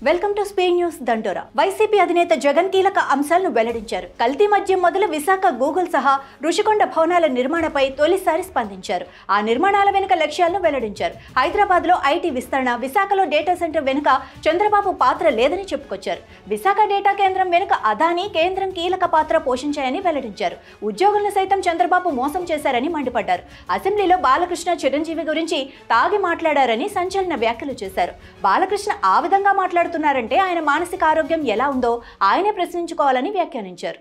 Welcome to speed news దండోరా. YCP అధినేత జగన్ కీలక అంశాలను వెల్లడించారు. కల్తీ మద్యం మొదలు విశాఖ గూగుల్ సహా రుషికొండ భవనాల నిర్మాణపై తొలిసారి స్పందించారు. ఆ నిర్మాణాల వెనుక లక్ష్యాలను వెల్లడించారు. హైదరాబాద్ లో ఐటీ విస్తరణ, విశాఖలో డేటా సెంటర్ వెనుక చంద్రబాబు పాత్ర లేదని చెప్పుకొచ్చారు. విశాఖ డేటా కేంద్రం వెనుక అదానీ కేంద్రం కీలక పాత్ర పోషించాయని వెల్లడించారు. ఉద్యోగులను సైతం చంద్రబాబు మోసం చేశారని మండిపడ్డారు. అసెంబ్లీలో బాలకృష్ణ చిరంజీవి గురించి తాగి మాట్లాడారని సంచలన వ్యాఖ్యలు చేశారు. బాలకృష్ణ ఆ విధంగా మాట్లాడుతున్నారంటే ఆయన మానసిక ఆరోగ్యం ఎలా ఉందో ఆయనే ప్రశ్నించుకోవాలని వ్యాఖ్యానించారు.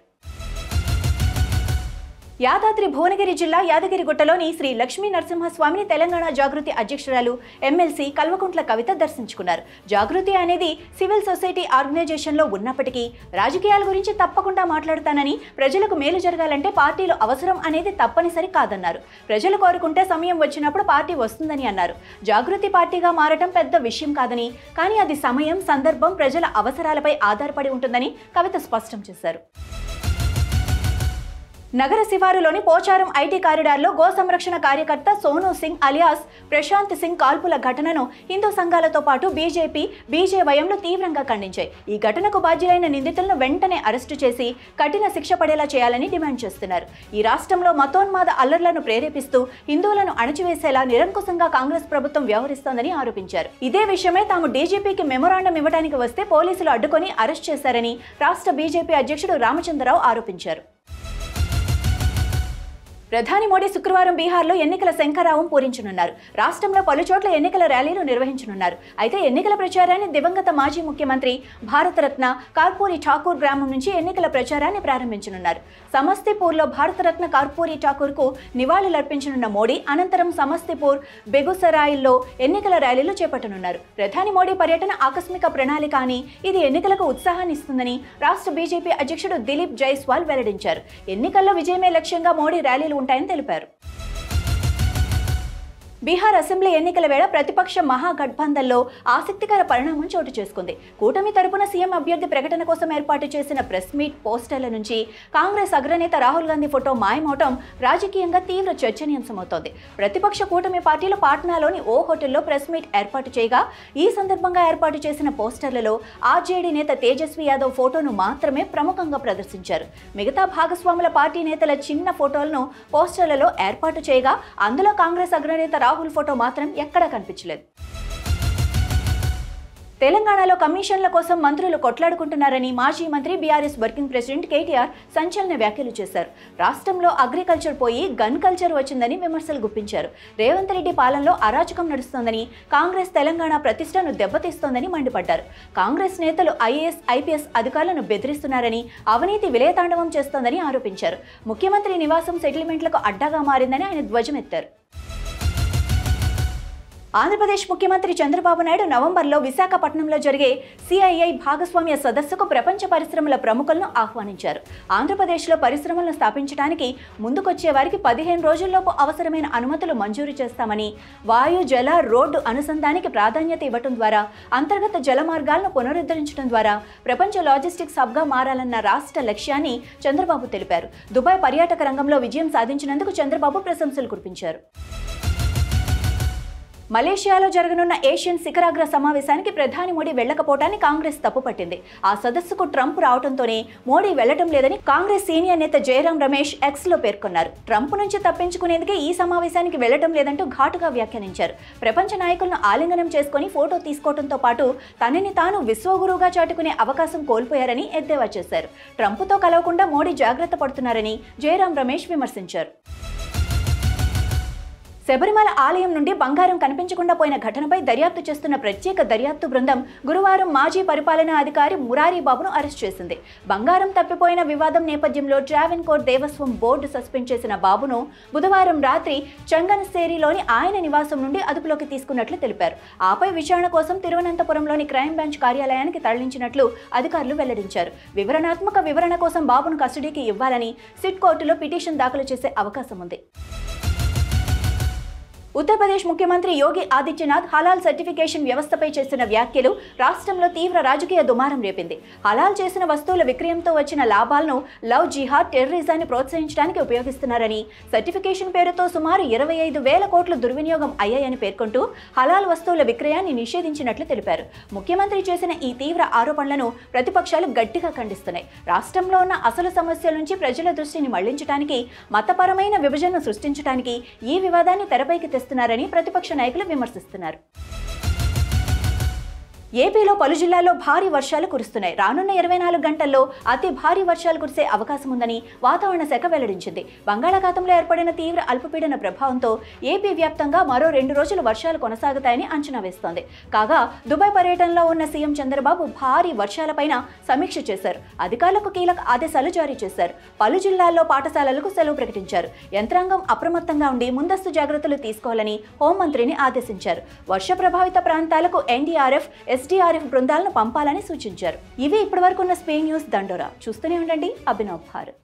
యాదాద్రి భువనగిరి జిల్లా యాదగిరిగుట్టలోని శ్రీ లక్ష్మీ నరసింహస్వామిని తెలంగాణ జాగృతి అధ్యక్షురాలు ఎమ్మెల్సీ కల్వకుంట్ల కవిత దర్శించుకున్నారు. జాగృతి అనేది సివిల్ సొసైటీ ఆర్గనైజేషన్లో ఉన్నప్పటికీ రాజకీయాల గురించి తప్పకుండా మాట్లాడతానని, ప్రజలకు మేలు జరగాలంటే పార్టీలు అవసరం అనేది తప్పనిసరి కాదన్నారు. ప్రజలు కోరుకుంటే సమయం వచ్చినప్పుడు పార్టీ వస్తుందని అన్నారు. జాగృతి పార్టీగా మారటం పెద్ద విషయం కాదని, కానీ అది సమయం, సందర్భం, ప్రజల అవసరాలపై ఆధారపడి ఉంటుందని కవిత స్పష్టం చేశారు. నగర శివారులోని పోచారం ఐటీ కారిడార్లో గో సంరక్షణ కార్యకర్త సోనూ సింగ్ అలియాస్ ప్రశాంత్ సింగ్ కాల్పుల ఘటనను హిందూ సంఘాలతో పాటు బీజేపీ, బీజేవైఎంలు తీవ్రంగా ఖండించాయి. ఈ ఘటనకు బాధ్యులైన నిందితులను వెంటనే అరెస్టు చేసి కఠిన శిక్ష పడేలా చేయాలని డిమాండ్ చేస్తున్నారు. ఈ రాష్ట్రంలో మతోన్మాద అల్లర్లను ప్రేరేపిస్తూ హిందువులను అణచివేసేలా నిరంకుశంగా కాంగ్రెస్ ప్రభుత్వం వ్యవహరిస్తోందని ఆరోపించారు. ఇదే విషయమై తాము డీజీపీకి మెమోరాండం ఇవ్వడానికి వస్తే పోలీసులు అడ్డుకొని అరెస్ట్ చేశారని రాష్ట్ర బీజేపీ అధ్యక్షుడు రామచంద్రరావు ఆరోపించారు. ప్రధాని మోడీ శుక్రవారం బీహార్లో ఎన్నికల శంఖారావం పూరించనున్నారు. రాష్ట్రంలో పలుచోట్ల ఎన్నికల ర్యాలీలు నిర్వహించనున్నారు. అయితే ఎన్నికల ప్రచారాన్ని దివంగత మాజీ ముఖ్యమంత్రి భారతరత్న కర్పూరి ఠాకూర్ గ్రామం నుంచి ఎన్నికల ప్రచారాన్ని ప్రారంభించనున్నారు. సమస్తీపూర్లో భారతరత్న కర్పూరి ఠాకూర్కు నివాళులర్పించనున్న మోడీ అనంతరం సమస్తీపూర్, బెగుసరాయిల్లో ఎన్నికల ర్యాలీలు చేపట్టనున్నారు. ప్రధాని మోడీ పర్యటన ఆకస్మిక ప్రణాళిక అని, ఇది ఎన్నికలకు ఉత్సాహాన్ని ఇస్తుందని రాష్ట్ర బీజేపీ అధ్యక్షుడు దిలీప్ జైస్వాల్ వెల్లడించారు. ఎన్నికల్లో విజయమే లక్ష్యంగా మోడీ ర్యాలీలు ఉంటాయని తెలిపారు. బీహార్ అసెంబ్లీ ఎన్నికల వేళ ప్రతిపక్ష మహాగఠబంధన్లో ఆసక్తికర పరిణామం చోటు చేసుకుంది. కూటమి తరపున సీఎం అభ్యర్థి ప్రకటన కోసం ఏర్పాటు చేసిన ప్రెస్ మీట్ పోస్టర్ల నుంచి కాంగ్రెస్ అగ్రనేత రాహుల్ గాంధీ ఫోటో మాయమవటం రాజకీయంగా తీవ్ర చర్చనీయాంశమవుతోంది. ప్రతిపక్ష కూటమి పార్టీలు పాట్నాలోని ఓ హోటల్లో ప్రెస్ మీట్ ఏర్పాటు చేయగా, ఈ సందర్భంగా ఏర్పాటు చేసిన పోస్టర్లలో ఆర్జేడీ నేత తేజస్వి యాదవ్ ఫోటోను మాత్రమే ప్రముఖంగా ప్రదర్శించారు. మిగతా భాగస్వాముల పార్టీ నేతల చిన్న ఫోటోలను పోస్టర్లలో ఏర్పాటు చేయగా, అందులో కాంగ్రెస్ అగ్రనేత రాహుల్ ఫోటో మాత్రం ఎక్కడా కనిపించలేదు. తెలంగాణలో కమిషన్ల కోసం మంత్రులు కొట్లాడుకుంటున్నారని మాజీ మంత్రి బీఆర్ఎస్ వర్కింగ్ ప్రెసిడెంట్ కేటీఆర్ సంచలన వ్యాఖ్యలు చేశారు. రాష్ట్రంలో అగ్రికల్చర్ పోయి గన్ కల్చర్ వచ్చిందని విమర్శలు గుప్పించారు. రేవంత్ రెడ్డి పాలనలో అరాచకం నడుస్తోందని, కాంగ్రెస్ తెలంగాణ ప్రతిష్టను దెబ్బతీస్తోందని మండిపడ్డారు. కాంగ్రెస్ నేతలు ఐఏఎస్, ఐపీఎస్ అధికారులను బెదిరిస్తున్నారని, అవినీతి విలయతాండవం చేస్తోందని ఆరోపించారు. ముఖ్యమంత్రి నివాసం సెటిల్మెంట్లకు అడ్డాగా మారిందని ఆయన ధ్వజమెత్తారు. ఆంధ్రప్రదేశ్ ముఖ్యమంత్రి చంద్రబాబు నాయుడు నవంబర్లో విశాఖపట్నంలో జరిగే సిఐఐ భాగస్వామ్య సదస్సుకు ప్రపంచ పరిశ్రమల ప్రముఖులను ఆహ్వానించారు. ఆంధ్రప్రదేశ్లో పరిశ్రమలను స్థాపించడానికి ముందుకొచ్చే వారికి 15 రోజుల్లోపు అవసరమైన అనుమతులు మంజూరు చేస్తామని, వాయు, జల, రోడ్డు అనుసంధానికి ప్రాధాన్యత ఇవ్వడం ద్వారా అంతర్గత జల మార్గాలను పునరుద్ధరించడం ద్వారా ప్రపంచ లాజిస్టిక్స్ హబ్గా మారాలన్న రాష్ట్ర లక్ష్యాన్ని చంద్రబాబు తెలిపారు. దుబాయ్ పర్యాటక రంగంలో విజయం సాధించినందుకు చంద్రబాబు ప్రశంసలు కురిపించారు. మలేషియాలో జరగనున్న ఏషియన్ శిఖరాగ్ర సమావేశానికి ప్రధాని మోడీ వెళ్లకపోవటాన్ని కాంగ్రెస్ తప్పుపట్టింది. ఆ సదస్సుకు ట్రంప్ రావడంతోనే మోడీ వెళ్లడం లేదని కాంగ్రెస్ సీనియర్ నేత జయరాం రమేష్ ఎక్స్లో పేర్కొన్నారు. ట్రంప్ నుంచి తప్పించుకునేందుకే ఈ సమావేశానికి వెళ్లడం లేదంటూ ఘాటుగా వ్యాఖ్యానించారు. ప్రపంచ నాయకులను ఆలింగనం చేసుకుని ఫోటో తీసుకోవడంతో పాటు తనని తాను విశ్వగురువుగా చాటుకునే అవకాశం కోల్పోయారని ఎద్దేవా చేశారు. ట్రంప్తో కలవకుండా మోడీ జాగ్రత్త పడుతున్నారని జయరాం రమేష్ విమర్శించారు. శబరిమల ఆలయం నుండి బంగారం కనిపించకుండా పోయిన ఘటనపై దర్యాప్తు చేస్తున్న ప్రత్యేక దర్యాప్తు బృందం గురువారం మాజీ పరిపాలనా అధికారి మురారి బాబును అరెస్ట్ చేసింది. బంగారం తప్పిపోయిన వివాదం నేపథ్యంలో ట్రావెన్కోర్ దేవస్వం బోర్డు సస్పెండ్ చేసిన బాబును బుధవారం రాత్రి చంగనసేరిలోని ఆయన నివాసం నుండి అదుపులోకి తీసుకున్నట్లు తెలిపారు. ఆపై విచారణ కోసం తిరువనంతపురంలోని క్రైమ్ బ్రాంచ్ కార్యాలయానికి తరలించినట్లు అధికారులు వెల్లడించారు. వివరణాత్మక వివరణ కోసం బాబును కస్టడీకి ఇవ్వాలని సిట్ కోర్టులో పిటిషన్ దాఖలు చేసే అవకాశం ఉంది. ఉత్తరప్రదేశ్ ముఖ్యమంత్రి యోగి ఆదిత్యనాథ్ హలాల్ సర్టిఫికేషన్ వ్యవస్థపై చేసిన వ్యాఖ్యలు రాష్ట్రంలో తీవ్ర రాజకీయ దుమారం రేపింది. హలాల్ చేసిన వస్తువుల విక్రయంతో వచ్చిన లాభాలను లవ్ జిహాద్, టెర్రరిజాన్ని ప్రోత్సహించడానికి ఉపయోగిస్తున్నారని, సర్టిఫికేషన్ పేరుతో సుమారు 25,000 కోట్లు దుర్వినియోగం అయ్యాయని పేర్కొంటూ హలాల్ వస్తువుల విక్రయాన్ని నిషేధించినట్లు తెలిపారు. ముఖ్యమంత్రి చేసిన ఈ తీవ్ర ఆరోపణలను ప్రతిపక్షాలు గట్టిగా ఖండిస్తున్నాయి. రాష్ట్రంలో ఉన్న అసలు సమస్యల నుంచి ప్రజల దృష్టిని మళ్లించడానికి, మతపరమైన విభజనను సృష్టించడానికి ఈ వివాదాన్ని తెరపైకి తెస్తున్నారని ప్రతిపక్ష నాయకులు విమర్శిస్తున్నారు. ఏపీలో పలు జిల్లాల్లో భారీ వర్షాలు కురుస్తున్నాయి. రానున్న 24 గంటల్లో అతి భారీ వర్షాలు కురిసే అవకాశం ఉందని వాతావరణ శాఖ వెల్లడించింది. బంగాళాఖాతంలో ఏర్పడిన తీవ్ర అల్పపీడన ప్రభావంతో ఏపీ వ్యాప్తంగా మరో 2 రోజులు వర్షాలు కొనసాగుతాయని అంచనా వేస్తోంది. కాగా దుబాయ్ పర్యటనలో ఉన్న సీఎం చంద్రబాబు భారీ వర్షాలపైన సమీక్ష చేశారు. అధికారులకు కీలక ఆదేశాలు జారీ చేశారు. పలు జిల్లాల్లో పాఠశాలలకు సెలవు ప్రకటించారు. యంత్రాంగం అప్రమత్తంగా ఉండి ముందస్తు జాగ్రత్తలు తీసుకోవాలని హోంమంత్రిని ఆదేశించారు. వర్ష ప్రభావిత ప్రాంతాలకు ఎన్డీఆర్ఎఫ్, ఎస్డీఆర్ఎఫ్ బృందాలను పంపాలని సూచించారు. ఇవి ఇప్పటివరకు ఉన్న స్పెయిన్ న్యూస్ దండోరా. చూస్తూనే ఉండండి అభినవ్ భారత్.